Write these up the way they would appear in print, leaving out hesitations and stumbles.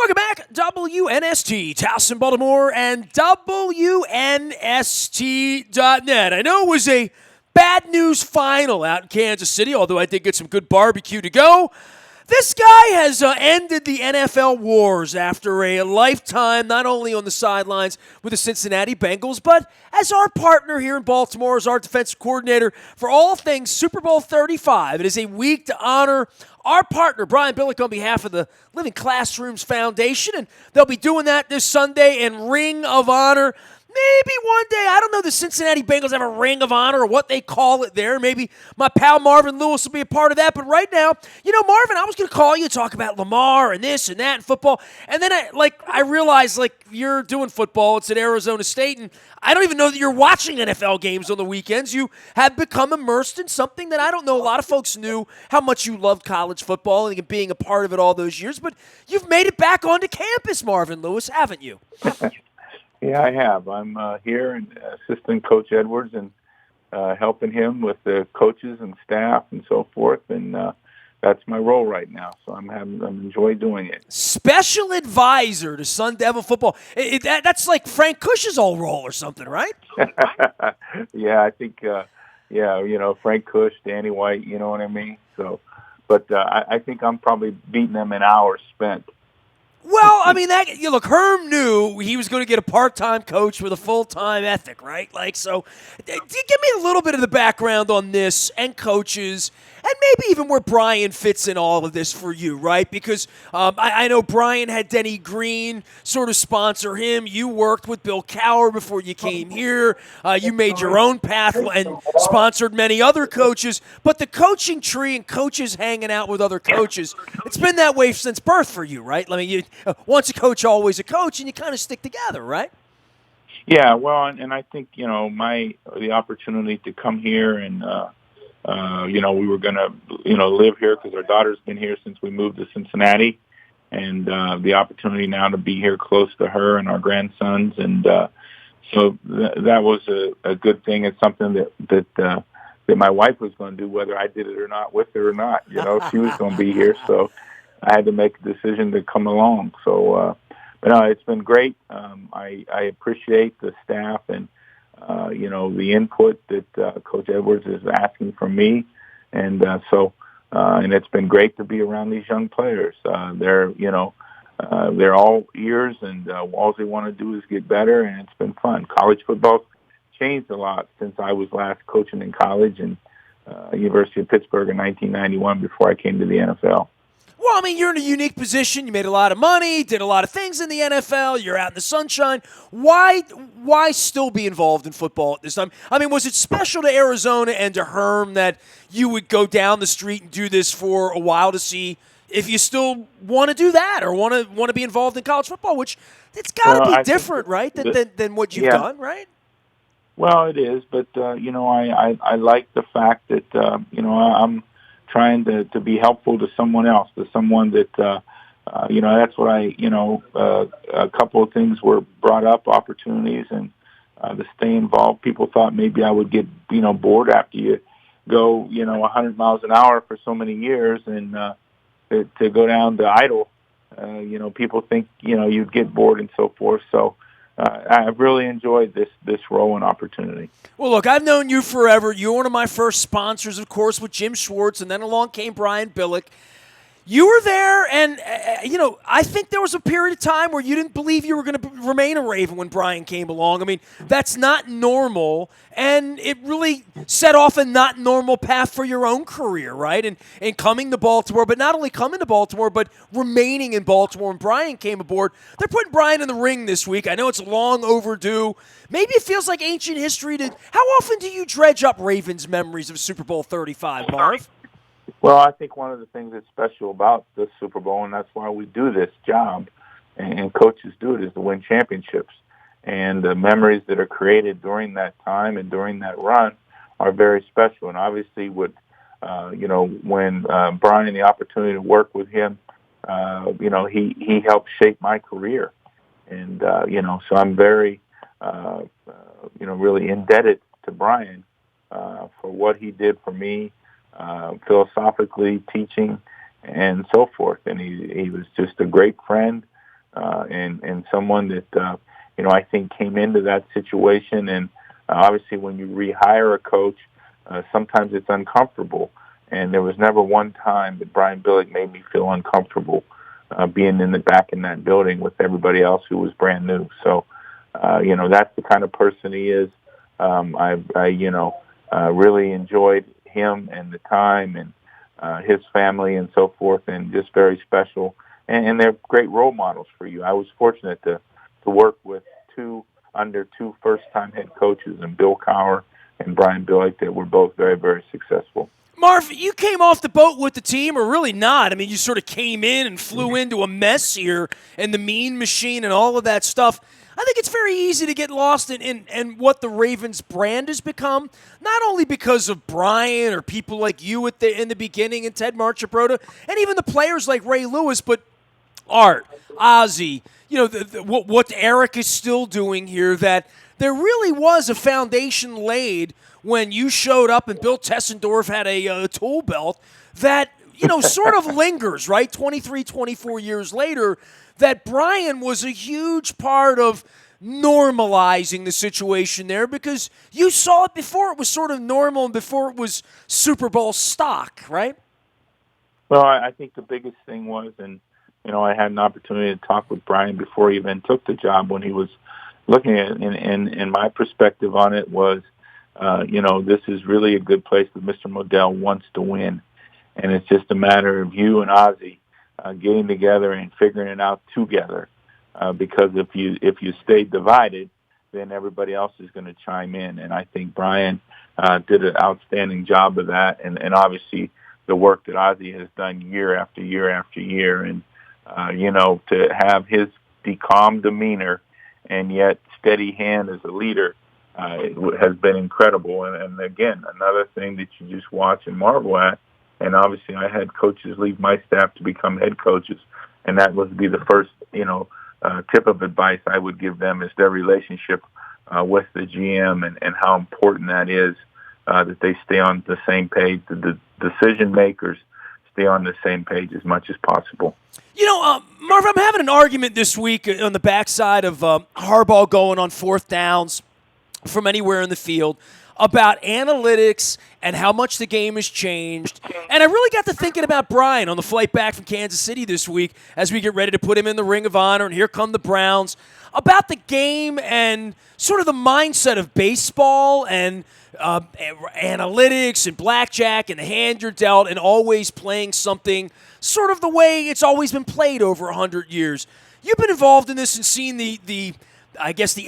Welcome back, WNST, Towson, Baltimore, and WNST.net. I know it was a bad news final out in Kansas City, although I did get some good barbecue to go. This guy has ended the NFL wars after a lifetime, not only on the sidelines with the Cincinnati Bengals, but as our partner here in Baltimore, as our defensive coordinator for all things Super Bowl 35. It is a week to honor our partner, Brian Billick, on behalf of the Living Classrooms Foundation, and they'll be doing that this Sunday in Ring of Honor. Maybe one day, I don't know, the Cincinnati Bengals have a Ring of Honor or what they call it there. Maybe my pal Marvin Lewis will be a part of that. But right now, Marvin, I was going to call you to talk about Lamar and this and that and football. And then I realized, you're doing football. It's at Arizona State. And I don't even know that you're watching NFL games on the weekends. You have become immersed in something that I don't know a lot of folks knew how much you loved college football and being a part of it all those years. But you've made it back onto campus, Marvin Lewis, haven't you? Yeah, I have. I'm here and assisting Coach Edwards and helping him with the coaches and staff and so forth. And that's my role right now. So I'm enjoying doing it. Special advisor to Sun Devil football. That's like Frank Cush's old role or something, right? Yeah, I think. Frank Cush, Danny White. You know what I mean. So, but I think I'm probably beating them in hours spent. Well, I mean, look, Herm knew he was going to get a part-time coach with a full-time ethic, right? So give me a little bit of the background on this and coaches and maybe even where Brian fits in all of this for you, right? Because I know Brian had Denny Green sort of sponsor him. You worked with Bill Cowher before you came here. You made your own path and sponsored many other coaches. But the coaching tree and coaches hanging out with other coaches, it's been that way since birth for you, right? I mean, once a coach, always a coach, and you kind of stick together, right? Yeah, well, and I think, the opportunity to come here and, we were going to, live here because our daughter's been here since we moved to Cincinnati, and the opportunity now to be here close to her and our grandsons. And so that was a good thing. It's something that my wife was going to do, whether I did it or not, with her or not. She was going to be here, so I had to make a decision to come along. So, it's been great. I appreciate the staff and, the input that Coach Edwards is asking from me. And and it's been great to be around these young players. They're all ears, and all they want to do is get better, and it's been fun. College football's changed a lot since I was last coaching in college and University of Pittsburgh in 1991 before I came to the NFL. Well, I mean, you're in a unique position. You made a lot of money, did a lot of things in the NFL. You're out in the sunshine. Why still be involved in football at this time? I mean, was it special to Arizona and to Herm that you would go down the street and do this for a while to see if you still want to do that or want to be involved in college football, which it's got to be different, right, than what you've done, right? Well, it is, but, I like the fact that, I'm trying to be helpful to someone else, to someone that, that's what a couple of things were brought up, opportunities, and to stay involved. People thought maybe I would get, bored after you go, 100 miles an hour for so many years, and to go down to idle, people think, you'd get bored and so forth. So I've really enjoyed this role and opportunity. Well, look, I've known you forever. You were one of my first sponsors, of course, with Jim Schwartz, and then along came Brian Billick. You were there, and, I think there was a period of time where you didn't believe you were going to remain a Raven when Brian came along. I mean, that's not normal, and it really set off a not normal path for your own career, right? And coming to Baltimore, but not only coming to Baltimore, but remaining in Baltimore when Brian came aboard. They're putting Brian in the ring this week. I know it's long overdue. Maybe it feels like ancient history. How often do you dredge up Ravens' memories of Super Bowl 35, Marv? Well, I think one of the things that's special about the Super Bowl, and that's why we do this job, and coaches do it, is to win championships. And the memories that are created during that time and during that run are very special. And obviously, when Brian, the opportunity to work with him, he helped shape my career. And, so I'm very, really indebted to Brian for what he did for me. Philosophically teaching and so forth. And he was just a great friend, and someone that I think came into that situation. And obviously, when you rehire a coach, sometimes it's uncomfortable. And there was never one time that Brian Billick made me feel uncomfortable being back in that building with everybody else who was brand new. So, that's the kind of person he is. I really enjoyed him and the time and his family and so forth, and just very special. And they're great role models for you. I was fortunate to work with under two first-time head coaches, and Bill Cowher and Brian Billick, that were both very, very successful. Marv, you came off the boat with the team, or really not? I mean, you sort of came in and flew into a mess here and the mean machine and all of that stuff. I think it's very easy to get lost in what the Ravens brand has become, not only because of Brian or people like you in the beginning and Ted Marchibroda, and even the players like Ray Lewis, but Art, Ozzie, what Eric is still doing here, that there really was a foundation laid when you showed up and Bill Tessendorf had a tool belt that, sort of lingers, right? 23, 24 years later, that Brian was a huge part of normalizing the situation there, because you saw it before it was sort of normal and before it was Super Bowl stock, right? Well, I think the biggest thing was, and I had an opportunity to talk with Brian before he even took the job, when he was looking at it, and my perspective on it was, this is really a good place that Mr. Modell wants to win. And it's just a matter of you and Ozzie getting together and figuring it out together. Because if you stay divided, then everybody else is going to chime in. And I think Brian did an outstanding job of that. And obviously the work that Ozzie has done year after year after year. And, to have his calm demeanor and yet steady hand as a leader has been incredible. And again, another thing that you just watch and marvel at. And obviously I had coaches leave my staff to become head coaches. And that would be the first, tip of advice I would give them, is their relationship with the GM and how important that is, that they stay on the same page. The decision makers stay on the same page as much as possible. Marv, I'm having an argument this week on the backside of Harbaugh going on fourth downs from anywhere in the field about analytics and how much the game has changed. And I really got to thinking about Brian on the flight back from Kansas City this week as we get ready to put him in the Ring of Honor, and here come the Browns, about the game and sort of the mindset of baseball and analytics and blackjack and the hand you're dealt, and always playing something sort of the way it's always been played over 100 years. You've been involved in this and seen the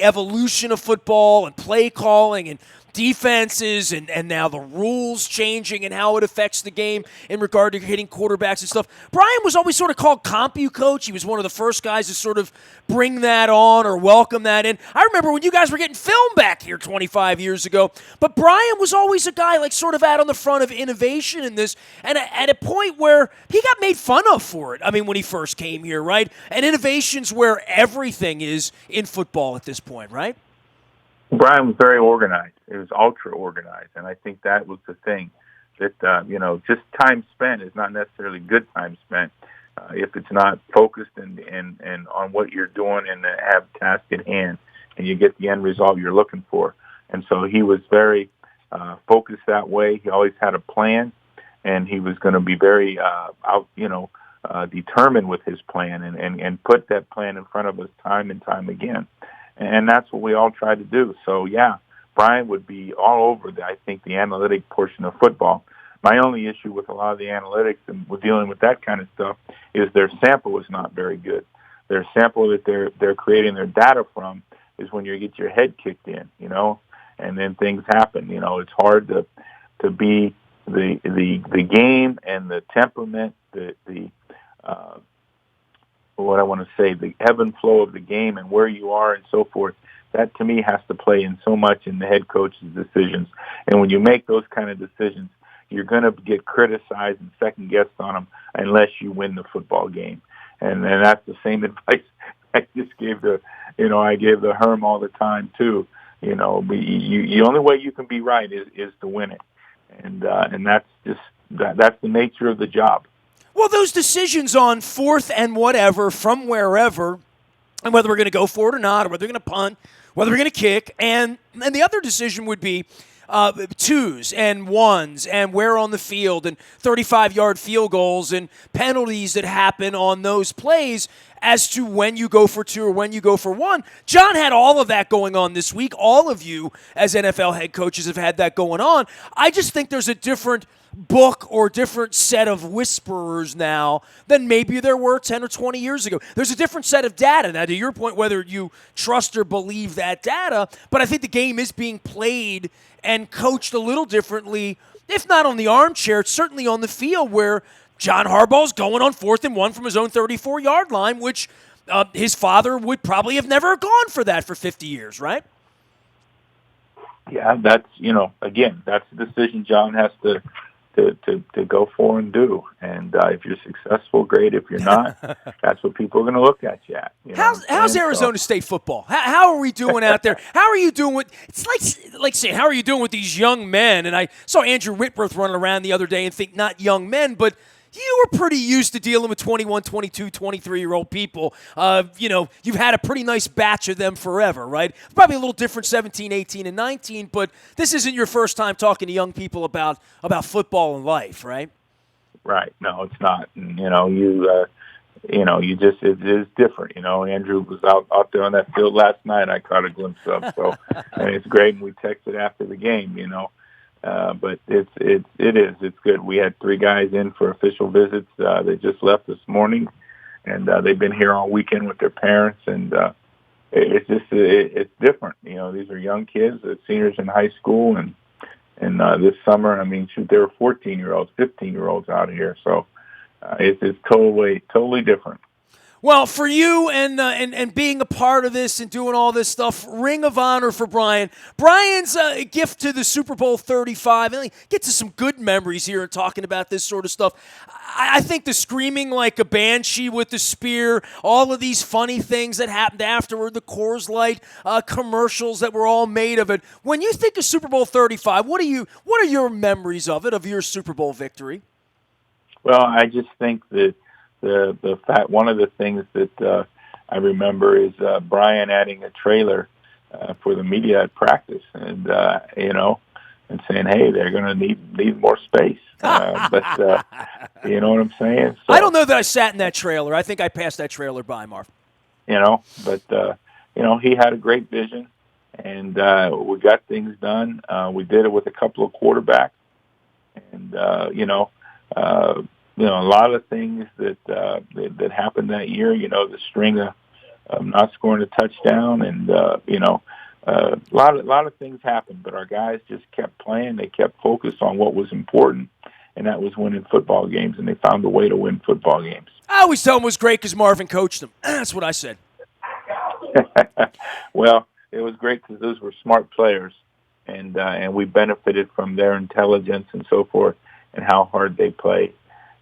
evolution of football and play calling and defenses and now the rules changing and how it affects the game in regard to hitting quarterbacks and stuff. Brian was always sort of called CompuCoach. He was one of the first guys to sort of bring that on or welcome that in. I remember when you guys were getting film back here 25 years ago, but Brian was always a guy like sort of out on the front of innovation in this, and at a point where he got made fun of for it. I mean, when he first came here, right? And innovation's where everything is in football at this point, right? Brian was very organized. It was ultra organized, and I think that was the thing. That just time spent is not necessarily good time spent if it's not focused and on what you're doing and have task at hand, and you get the end result you're looking for. And so he was very focused that way. He always had a plan, and he was going to be very determined with his plan and put that plan in front of us time and time again. And that's what we all try to do. So, yeah, Brian would be all over, I think, the analytic portion of football. My only issue with a lot of the analytics and with dealing with that kind of stuff is their sample is not very good. Their sample that they're creating their data from is when you get your head kicked in, and then things happen. It's hard to be the game and the temperament, what I want to say, the ebb and flow of the game and where you are and so forth. That, to me, has to play in so much in the head coach's decisions. And when you make those kind of decisions, you're going to get criticized and second-guessed on them unless you win the football game. And that's the same advice I just gave I gave the Herm all the time, too. The only way you can be right is to win it. And that's just that's the nature of the job. Well, those decisions on fourth and whatever from wherever, and whether we're going to go for it or not, or whether we're going to punt, whether we're going to kick, and the other decision would be twos and ones and where on the field and 35-yard field goals and penalties that happen on those plays as to when you go for two or when you go for one. John had all of that going on this week. All of you as NFL head coaches have had that going on. I just think there's a different book or different set of whisperers now than maybe there were 10 or 20 years ago. There's a different set of data. Now, to your point, whether you trust or believe that data, but I think the game is being played and coached a little differently, if not on the armchair, it's certainly on the field, where John Harbaugh's going on 4th and 1 from his own 34-yard line, which his father would probably have never gone for that for 50 years, right? Yeah, that's, again, that's the decision John has to go for and do. And if you're successful, great. If you're not, that's what people are going to look at you at. How's Arizona State football? How are we doing out there? How are you doing with – it's like saying, how are you doing with these young men? And I saw Andrew Whitworth running around the other day and think not young men, but – you were pretty used to dealing with 21, 22, 23-year-old people. You've had a pretty nice batch of them forever, right? Probably a little different 17, 18, and 19, but this isn't your first time talking to young people about football and life, right? Right. No, it's not. And, it is different. Andrew was out there on that field last night. I caught a glimpse of. So, and it's great. And we texted after the game, but it's good. We had 3 guys in for official visits. They just left this morning, and they've been here all weekend with their parents. And it's different. These are young kids, seniors in high school, and this summer, there were 14-year-olds, 15-year-olds out here. So it's totally different. Well, for you and being a part of this and doing all this stuff, Ring of Honor for Brian. Brian's gift to the Super Bowl 35. And get to some good memories here and talking about this sort of stuff. I think the screaming like a banshee with the spear, all of these funny things that happened afterward, the Coors Light commercials that were all made of it. When you think of Super Bowl 35, what are your memories of it, of your Super Bowl victory? Well, I just think that the fact, one of the things that I remember is Brian adding a trailer for the media at practice, and and saying, "Hey, they're going to need more space." But you know what I'm saying? So, I don't know that I sat in that trailer. I think I passed that trailer by, Marv. But he had a great vision, and we got things done. We did it with a couple of quarterbacks, and a lot of things that happened that year. The string of not scoring a touchdown, and a lot of things happened. But our guys just kept playing. They kept focused on what was important, and that was winning football games. And they found a way to win football games. I always tell them it was great because Marvin coached them. That's what I said. Well, it was great because those were smart players, and we benefited from their intelligence and so forth, and how hard they played.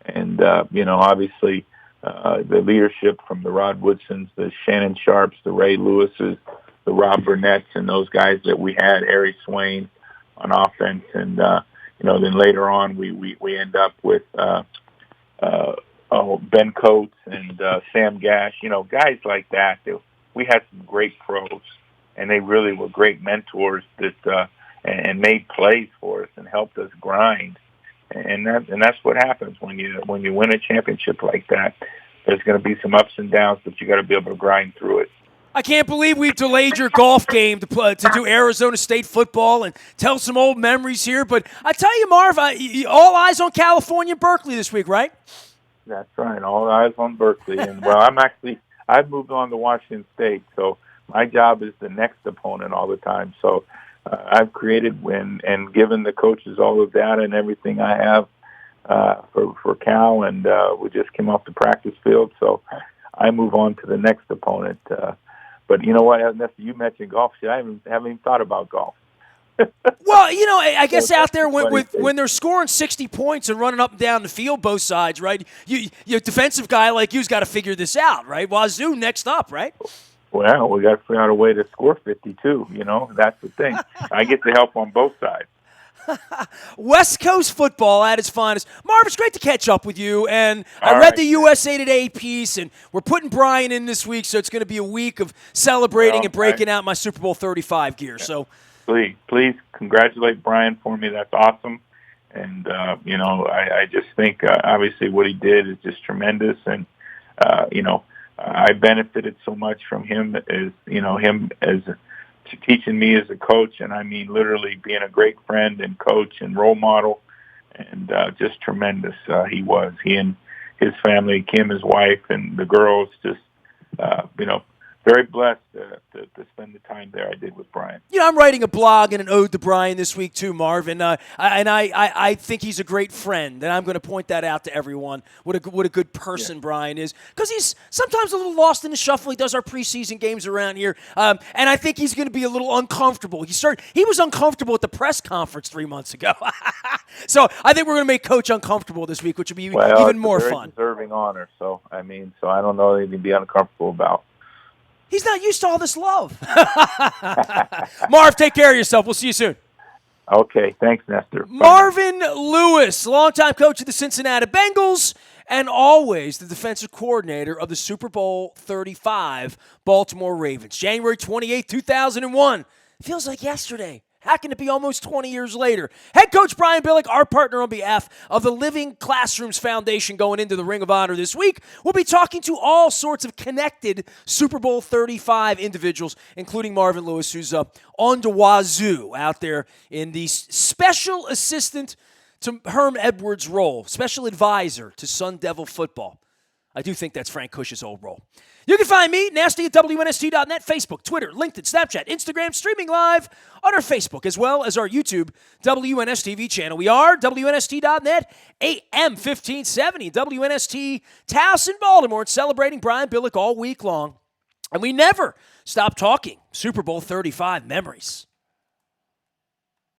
And, obviously the leadership from the Rod Woodsons, the Shannon Sharps, the Ray Lewises, the Rob Burnett's, and those guys that we had, Harry Swain on offense. And, then later on we end up with Ben Coates and Sam Gash, guys like that. We had some great pros, and they really were great mentors that and made plays for us and helped us grind. And that's what happens when you win a championship like that. There's going to be some ups and downs, but you got to be able to grind through it. I can't believe we've delayed your golf game to do Arizona State football and tell some old memories here. But I tell you, Marv, all eyes on California, Berkeley this week, right? That's right. All eyes on Berkeley. And I've moved on to Washington State, so my job is the next opponent all the time. So I've created and given the coaches all the data and everything I have for Cal, and we just came off the practice field, so I move on to the next opponent. But you know what, Nestor, you mentioned golf. I haven't even thought about golf. Well, I guess so out there when they're scoring 60 points and running up and down the field both sides, right? You defensive guy like you's got to figure this out, right? Wazoo next up, right? Well, we got to figure out a way to score 52. That's the thing. I get the help on both sides. West Coast football at its finest. Marv, it's great to catch up with you. And I All read right, the USA Today piece, and we're putting Brian in this week, so it's going to be a week of celebrating and breaking out my Super Bowl 35 gear. So, please congratulate Brian for me. That's awesome. And, I just think, obviously, what he did is just tremendous. And, I benefited so much from him as teaching me as a coach. And I mean, literally being a great friend and coach and role model, and just tremendous. He and his family, Kim, his wife, and the girls, just, very blessed to spend the time there I did with Brian. I'm writing a blog and an ode to Brian this week too, Marv, and I think he's a great friend, and I'm going to point that out to everyone. What a good person Brian is, because he's sometimes a little lost in the shuffle. He does our preseason games around here, and I think he's going to be a little uncomfortable. He was uncomfortable at the press conference 3 months ago, so I think we're going to make Coach uncomfortable this week, which will be even more fun. It's a very deserving honor, so I don't know that he'd be uncomfortable about. He's not used to all this love. Marv, take care of yourself. We'll see you soon. Okay, thanks, Nestor. Marvin Lewis, longtime coach of the Cincinnati Bengals and always the defensive coordinator of the Super Bowl 35 Baltimore Ravens. January 28, 2001. Feels like yesterday. How can it be almost 20 years later? Head coach Brian Billick, our partner on behalf of the Living Classrooms Foundation, going into the Ring of Honor this week. We'll be talking to all sorts of connected Super Bowl 35 individuals, including Marvin Lewis, who's on the wazoo out there in the special assistant to Herm Edwards' role, special advisor to Sun Devil football. I do think that's Frank Cush's old role. You can find me, Nasty, at WNST.net, Facebook, Twitter, LinkedIn, Snapchat, Instagram, streaming live on our Facebook, as well as our YouTube WNSTV channel. We are WNST.net, AM 1570, WNST, Towson, Baltimore, and celebrating Brian Billick all week long. And we never stop talking Super Bowl 35 memories.